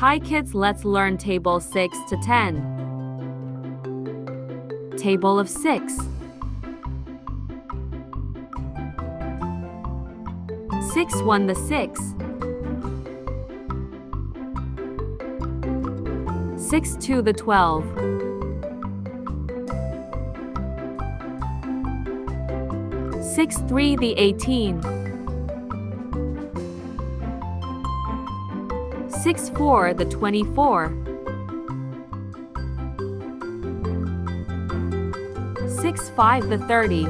Hi kids, let's learn table 6 to 10. Table of 6. 6 1 the 6. 6 2 the 12. 6 3 the 18. 6 4 the 24. 6 5 the 30.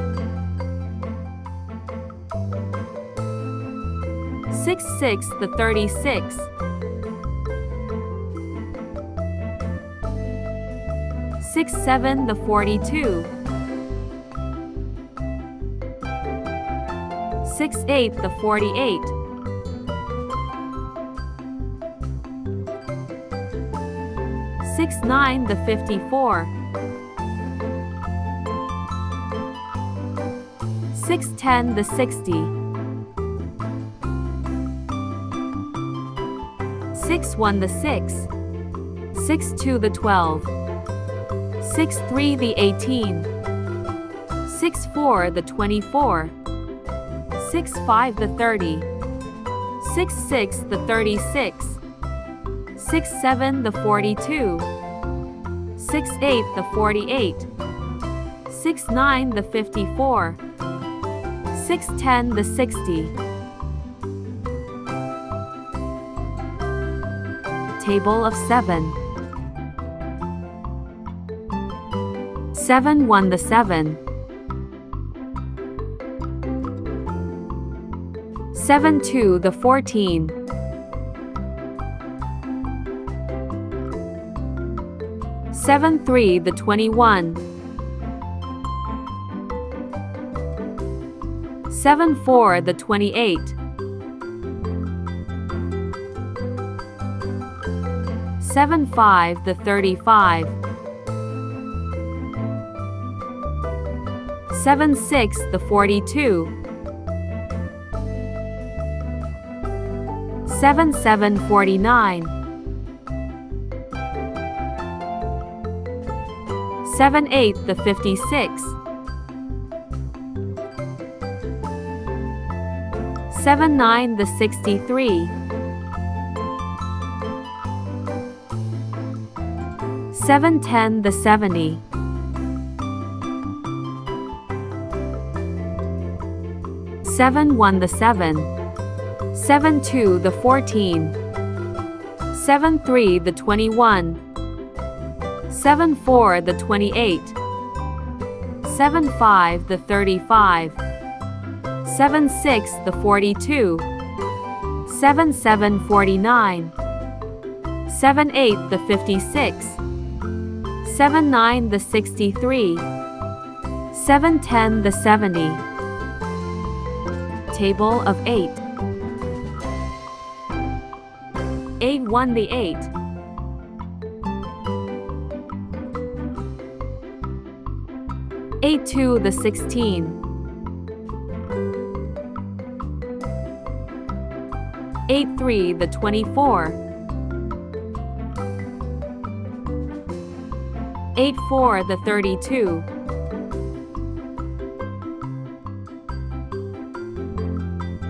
6 6 the 36. 6 7 the 42. 6 8 the 48. 6 9 the 54. 6 10 the 60. 6 1 the 6. 6 2 the 12. 6 3 the 18. 6 4 the 24. 6 5 the 30. 6 6 the 36. 6 7 the 42. 6 8 the 48. 6 9 the 54. 6 10 the 60. Table of 7. 7 1 the 7. 7 2 the 14. 7 3 the 21. 7 4 the 28. 7 5 the 35. 7 6 the 42. 7 7 49. 7 8 the 56. 7 9 the 63. 7 10 the 70. 7 1 the 7. 7 2 the 14. 7 3 the 21. 7 4 the 28. 7 5 the 35. 7 6 the 42. 7 7 49. 7 8 the 56. 7 9 the 63. 7 10 the 70. Table of 8. 8 1 the 8. 8 2 the 16. 8 3 the 24. 8 4 the 32.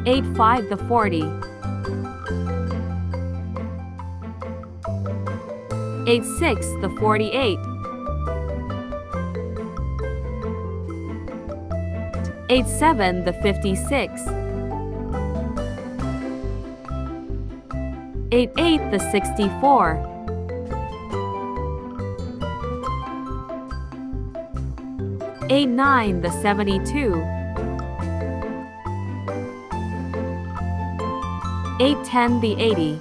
8 5 the 40. 8 6 the 48. 8 7 the 56. 8 8 the 64. 8 9 the 72. 8 10 the 80.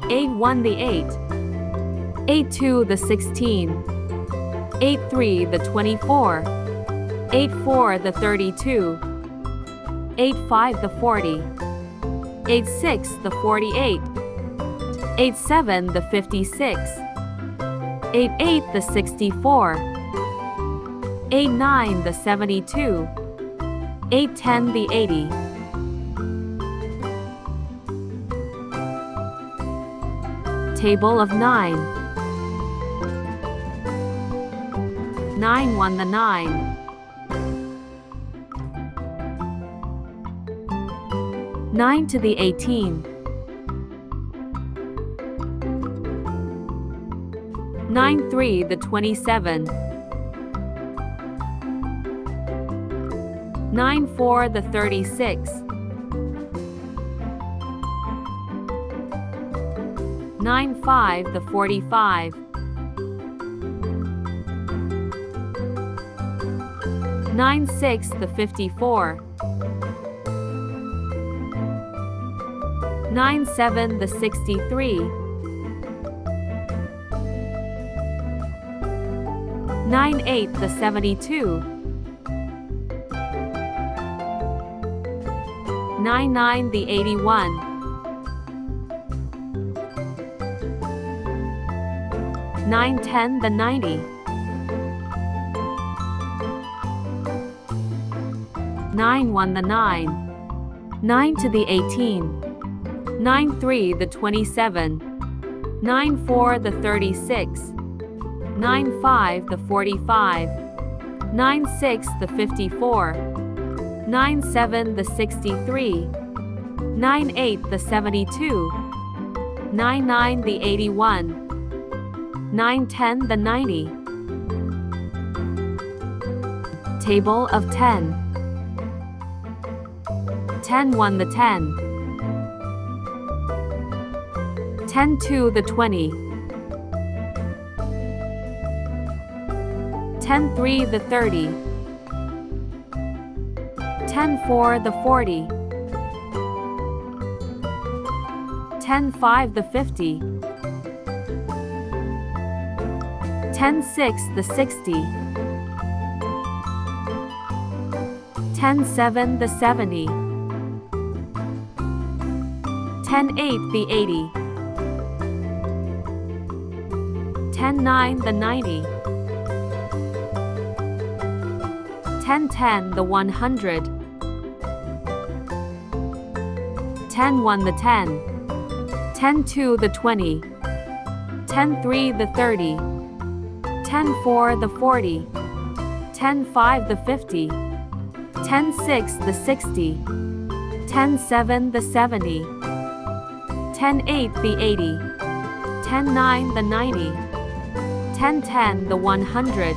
8 1 the 8. 8 2 the 16. 8 3 the 24. 8 4 the 32. 8 5 the 40. 8 6 the 48. 8 7 the 56. 8 8 the 64. 8 9 the 72. 8 10 the 80. Table of 9. 9 1 the 9. 9 to the 18. 9 3 the 27. 9 4 the 36. 9 5 the 45. 9 6 the 54. 9 7 the 63. 9 8 the 72. 9 9 the 81. 9 10 the 90. 9 1 the 9. 9 to the 18. 9 3 the 27. 9 4 the 36. 9 5 the 45. 9 6 the 54. 9 7 the 63. 9 8 the 72. 9 9 the 81. 9 10 the 90. Table of 10. 10 1 the 10. 10 2 the 20. 10 3 the 30. 10 4 the 40. 10 5 the 50. 10 6 the 60. 10 7 the 70. 10 8 the 80. 10 9 the 90. 10 10 the 100. 10 1 the 10. 10 2 the 20. 10 3 the 30. 10 4 the 40. 10 5 the 50. 10 6 the 60. 10 7 the 70. 10 8 the 80. 10 9 the 90. 10 10 the 100.